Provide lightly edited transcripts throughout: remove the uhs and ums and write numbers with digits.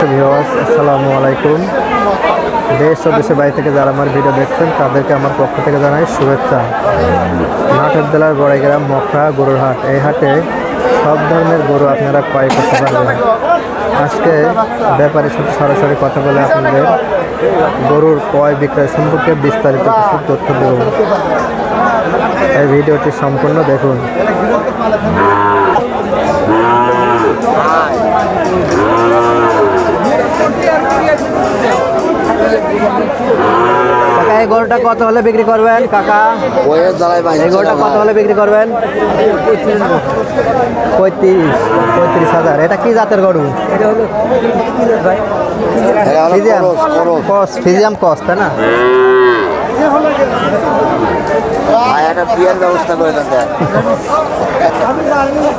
সম্মানিত ভিউয়ার্স, আসসালামু আলাইকুম। দেশ ও দেশের বাইরে থেকে যারা আমার ভিডিও দেখছেন তাদেরকে আমার পক্ষ থেকে জানাই শুভেচ্ছা। নাটোর জেলার বড়াইগ্রাম মখরা গরুর হাট। এই হাটে সব ধরনের গরু আপনারা ক্রয় করতে পারবেন। আজকে ব্যাপারীর সাথে সরাসরি কথা বলে আপনাদের গরুর ক্রয় বিক্রয় সম্পর্কে বিস্তারিত কিছু তথ্য দেব। এই ভিডিওটি সম্পূর্ণ দেখুন। কাকা, এই গরুটা কত হলে বিক্রি করবেন? কাকা, এই গরুটা কত হলে বিক্রি করবেন? 35,000। এটা কি জাতের গরু? ফিজিয়াম ক্রস, তাই না? একটা বিয়ের ব্যবস্থা করে দেন,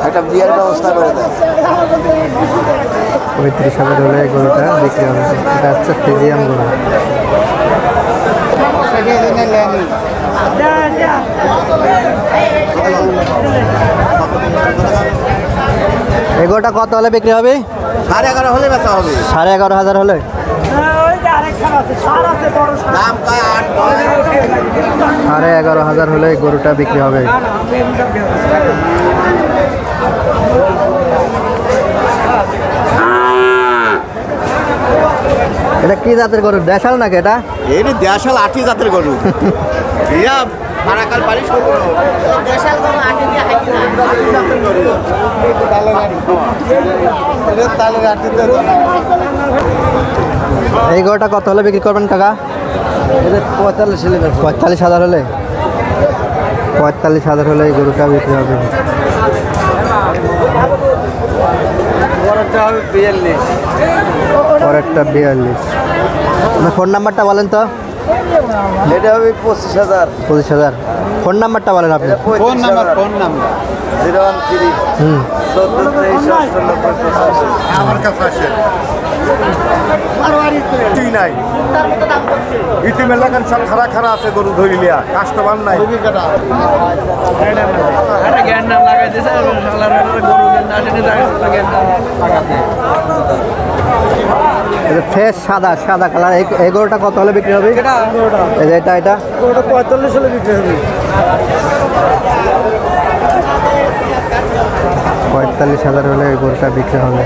একটা বিয়ের ব্যবস্থা করে দেন। 35,000 হলে এই গরুটা বিক্রি হবে। এটা হচ্ছে ফিজিয়াম গরু। এই গরুটা কত হলে বিক্রি হবে? 11.5 হলে বেচা হবে। 11,500 হলে? দাম কয় 11,500 হলে এই গরুটা বিক্রি হবে। এটা কি জাতের গরু? দেশাল নাকি এটা? এই দেশাল 8 জাতের গরু। ইয়া ফারাকাল বাড়ি সরব। দেশাল গরু 8 দিয়ে হাইকি না। 8 জাতের গরু। তালের 8 দিয়ে। এই গরুটা কত হলে বিক্রি করবেন কাকা? এটা 45,000 হলে? 45,000 হলে এই গরুটা বিক্রি হবে। পরেরটা 42। ফোন নাম্বারটা বলেন তো। এটা হবে 25,000। 25,000। ফোন নাম্বারটা বলেন আপনি। ফোন নাম্বার 013 আমার কাছে আসে। তুই নাই ইতিমের লাগান সব খারা খারা আছে গরু ধরি লিয়া কাস্টমার নাই। ফ্রেশ সাদা সাদা কালার। এই গরুটা কত হলে বিক্রি হবে? এটা 45 হলে বিক্রি হবে। 45,000 হলে এই গরুটা বিক্রি হবে।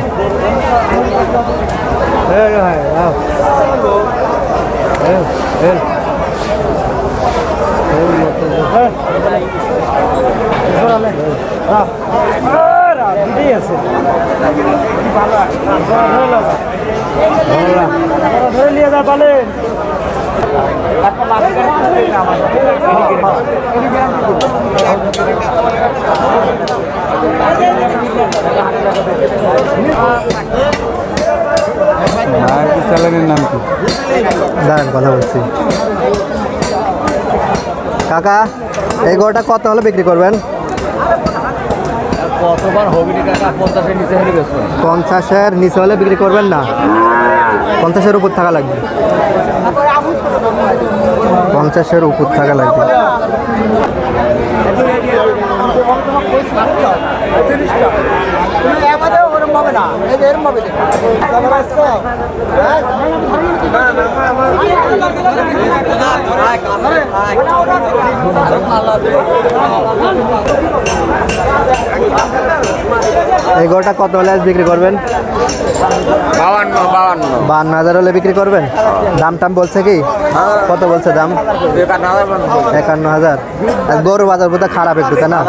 চ্যানেলের নাম কি? দাঁড়ান, কথা বলছি। কাকা, এই গরুটা কত হলে বিক্রি করবেন? কতবার হবে কাকা? 50-এর নিচে হলে বেচবেন। 50-এর নিচে হলে বিক্রি করবেন না? 50-এর উপর থাকা লাগবে। 50-এর উপর থাকা লাগবে। এই গরুটা কত হলে আজ বিক্রি করবেন? 52,000 হলে বিক্রি করবেন। দাম টাম বলছে কি? কত বলছে দাম? 51,000। আর গরু বাজার বোধহয় খারাপ একটু, তাই না?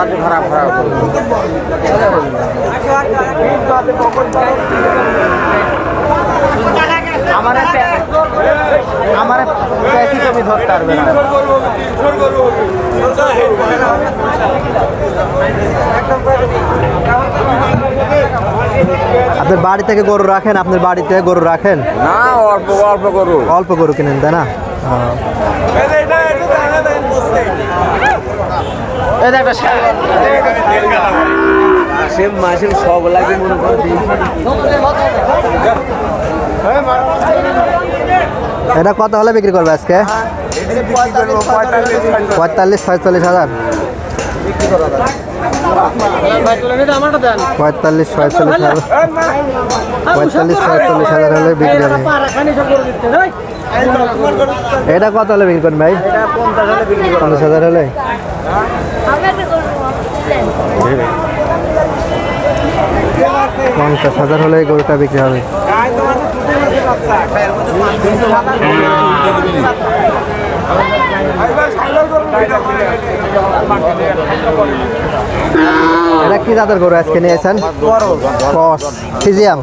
আমার তুমি ধরতে পারবে না। আপনার বাড়ি থেকে গরু রাখেন? আপনার বাড়িতে গরু রাখেন? না, অল্প অল্প গরু। অল্প গরু কিনেন, তাই না? মাসে সব লাগে মনে করি। এটা কত হলে বিক্রি করবে আজকে? 45-46 হাজার। 45 46 হাজার 45 46 হাজার হলে বিক্রি হবে। এটা কত হলে বিক্রি করবেন ভাই? 50 হাজার হলে 50 হাজার হলে গরুটা বিক্রি হবে। এটা কি জাতের গরু আজকে নিয়েছেন? ক্রস ফিজিয়াম।